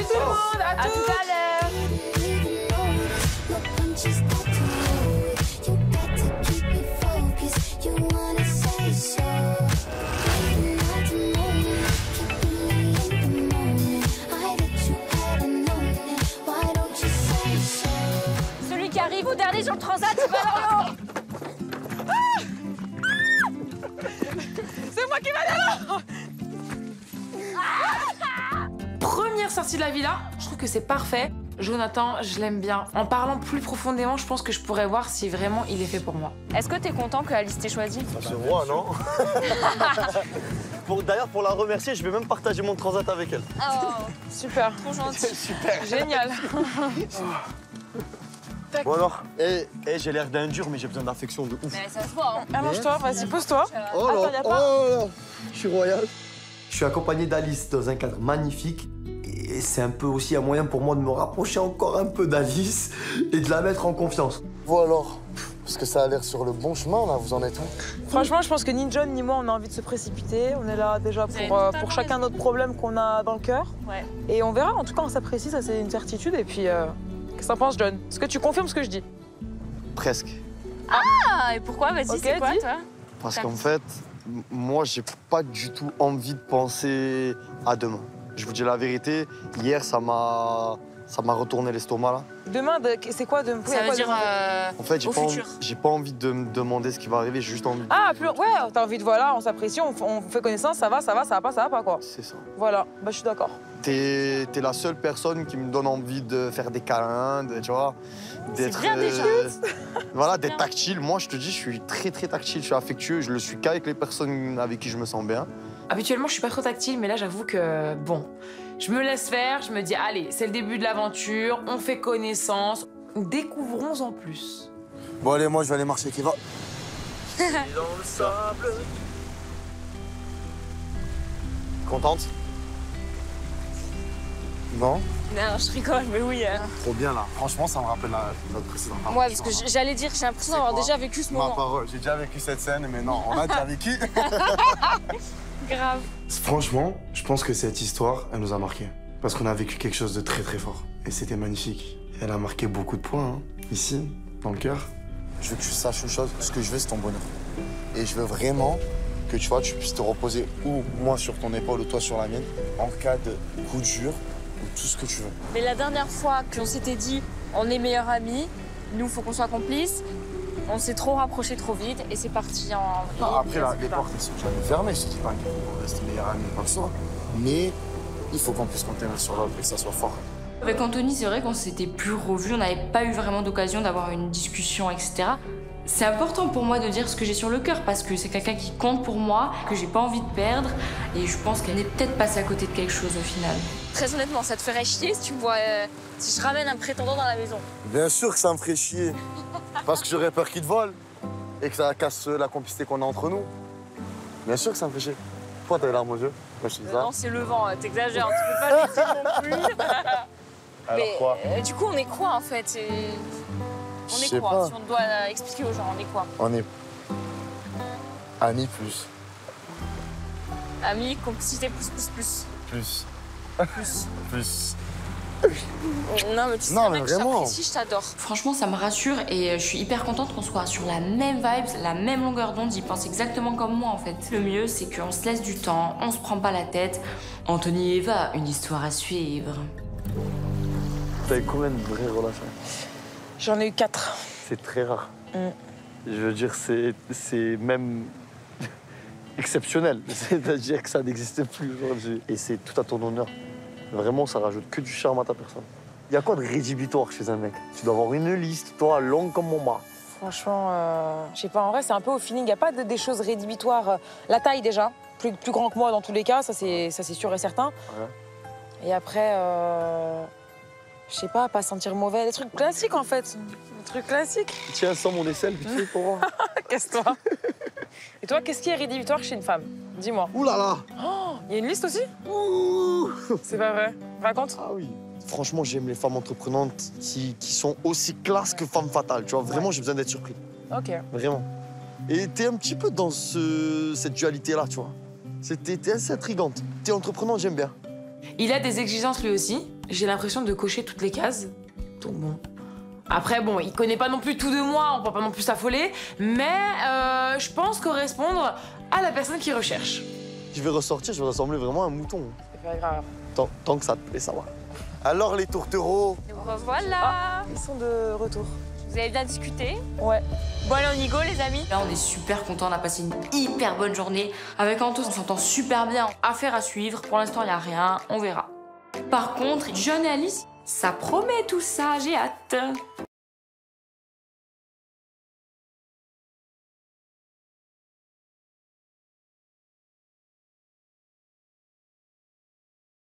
tout le monde, à tout à l'heure. Celui qui arrive au dernier sur le transat, il va dans l'eau. C'est moi qui vais dans l'eau. Première sortie de la villa, je trouve que c'est parfait. Jonathan, je l'aime bien. En parlant plus profondément, je pense que je pourrais voir si vraiment il est fait pour moi. Est-ce que t'es content que Alice t'ait choisi? Ça se voit, non? D'ailleurs, pour la remercier, je vais même partager mon transat avec elle. Oh, Super. trop gentil. Super. Génial. Bon alors, j'ai l'air d'un dur, mais j'ai besoin d'affection de ouf. Mais ça se voit, hein. Allonge-toi, vas-y, pose-toi. Oh Attends, là, y a pas... oh là, je suis royal. Je suis accompagné d'Alice dans un cadre magnifique. Et c'est un peu aussi un moyen pour moi de me rapprocher encore un peu d'Alice et de la mettre en confiance. Bon alors, parce que ça a l'air sur le bon chemin là, vous en êtes où? Franchement, je pense que ni John ni moi, on a envie de se précipiter. On est là déjà pour chacun notre problème qu'on a dans le cœur. Ouais. Et on verra, en tout cas, on s'apprécie, ça c'est une certitude. Et puis, qu'est-ce que t'en penses, John? Est-ce que tu confirmes ce que je dis? Presque. Ah, et pourquoi? Vas-y, Ok, c'est quoi, dis. toi? Parce qu'en fait, moi, j'ai pas du tout envie de penser à demain. Je vous dis la vérité, hier, ça m'a retourné l'estomac, là. Demain, c'est quoi demain? Ça veut dire En fait, au futur. j'ai pas envie de me demander ce qui va arriver, j'ai juste envie de... Ah, plus... ouais, t'as envie de, voilà, on s'apprécie, on fait connaissance, ça va pas, quoi. C'est ça. Voilà, bah je suis d'accord. T'es la seule personne qui me donne envie de faire des câlins, tu vois, d'être... bien déjà. Voilà, d'être tactile. Moi, je te dis, je suis très, très tactile, je suis affectueux, je le suis qu'avec les personnes avec qui je me sens bien. Habituellement, je suis pas trop tactile, mais là, j'avoue que, bon, je me laisse faire, je me dis, allez, c'est le début de l'aventure, on fait connaissance, découvrons en plus. Bon, allez, moi, je vais aller marcher, qui va. Dans le sable. Contente? Non? Non, je rigole, mais oui. Trop bien, là. Franchement, ça me rappelle notre précédente aventure. Moi, parce que j'allais dire, j'ai l'impression d'avoir déjà vécu ce Ma moment. parole, j'ai déjà vécu cette scène, mais non, on a déjà vécu. Grave. Franchement, je pense que cette histoire, elle nous a marqué. Parce qu'on a vécu quelque chose de très très fort. Et c'était magnifique. Elle a marqué beaucoup de points, hein, ici, dans le cœur. Je veux que tu saches une chose, ce que je veux, c'est ton bonheur. Et je veux vraiment que tu vois, tu puisses te reposer ou moi sur ton épaule ou toi sur la mienne, en cas de coup dur ou tout ce que tu veux. Mais la dernière fois qu'on s'était dit, on est meilleurs amis, nous, faut qu'on soit complices, on s'est trop rapprochés trop vite et c'est parti en... Non, après, là, les portes, elles sont jamais fermées. Je te dis pas qu'on reste meilleurs amis comme ça. Mais il faut qu'on puisse compter l'un sur l'autre et que ça soit fort. Avec Anthony, c'est vrai qu'on s'était plus revus, on n'avait pas eu vraiment d'occasion d'avoir une discussion, etc. C'est important pour moi de dire ce que j'ai sur le cœur parce que c'est quelqu'un qui compte pour moi, que j'ai pas envie de perdre et je pense qu'elle est peut-être passée à côté de quelque chose au final. Très honnêtement, ça te ferait chier si tu me vois... si je ramène un prétendant dans la maison. Bien sûr que ça me ferait chier. Parce que j'aurais peur qu'il te vole et que ça casse la complicité qu'on a entre nous. Bien sûr que ça me fait chier. Pourquoi t'as les larmes aux yeux? Moi, je dis ça. Non, c'est le vent, t'exagères, tu peux pas le dire non plus. Alors quoi? Du coup, on est quoi en fait? On Je est sais quoi? pas. Si on doit expliquer aux gens, on est quoi? On est amis plus. Amis, complicité plus, plus, plus. Plus. Plus. Plus. Non, mais tu sais Non, bien mais que je vraiment. t'apprécie, je t'adore. Franchement, ça me rassure et je suis hyper contente qu'on soit sur la même vibe, la même longueur d'onde. Ils pensent exactement comme moi en fait. Le mieux, c'est qu'on se laisse du temps, on se prend pas la tête. Anthony et Eva, une histoire à suivre. T'as eu combien de vraies relations? J'en ai eu 4. C'est très rare. Mm. Je veux dire, c'est même exceptionnel. C'est-à-dire que ça n'existe plus aujourd'hui. Et c'est tout à ton honneur. Vraiment, ça rajoute que du charme à ta personne. Il y a quoi de rédhibitoire chez un mec? Tu dois avoir une liste, toi, longue comme mon bras. Franchement, je sais pas, en vrai, c'est un peu au feeling. Il n'y a pas des choses rédhibitoires. La taille, déjà. Plus grand que moi, dans tous les cas, ça c'est sûr et certain. Ouais. Et après, je sais pas sentir mauvais. Des trucs classiques, en fait. Des trucs classiques. Tiens, sans mon aisselle, vite fait, pour voir. Casse-toi. Et toi, qu'est-ce qui est rédhibitoire chez une femme? Dis-moi. Ouh là là. Il y a une liste aussi? C'est pas vrai. Raconte. Ah oui. Franchement, j'aime les femmes entreprenantes qui sont aussi classe que femmes fatales. Tu vois, vraiment, j'ai besoin d'être surpris. Ok. Vraiment. Et t'es un petit peu dans cette dualité-là, tu vois. T'es assez intrigante. T'es entreprenante, j'aime bien. Il a des exigences lui aussi. J'ai l'impression de cocher toutes les cases. Donc bon. Après, bon, il connaît pas non plus tout de moi, on peut pas non plus s'affoler, mais je pense correspondre à la personne qu'il recherche. Je vais ressortir, je vais ressembler vraiment à un mouton. C'est pas grave. Tant que ça te plaît, ça va. Alors les tourtereaux? Nous revoilà. Ils sont de retour. Vous avez bien discuté? Ouais. Bon, allez, on y go, les amis. Là, on est super contents, on a passé une hyper bonne journée. Avec Anto, on s'entend super bien. Affaire à suivre. Pour l'instant, il n'y a rien, on verra. Par contre, John et Alice, ça promet tout ça, j'ai hâte.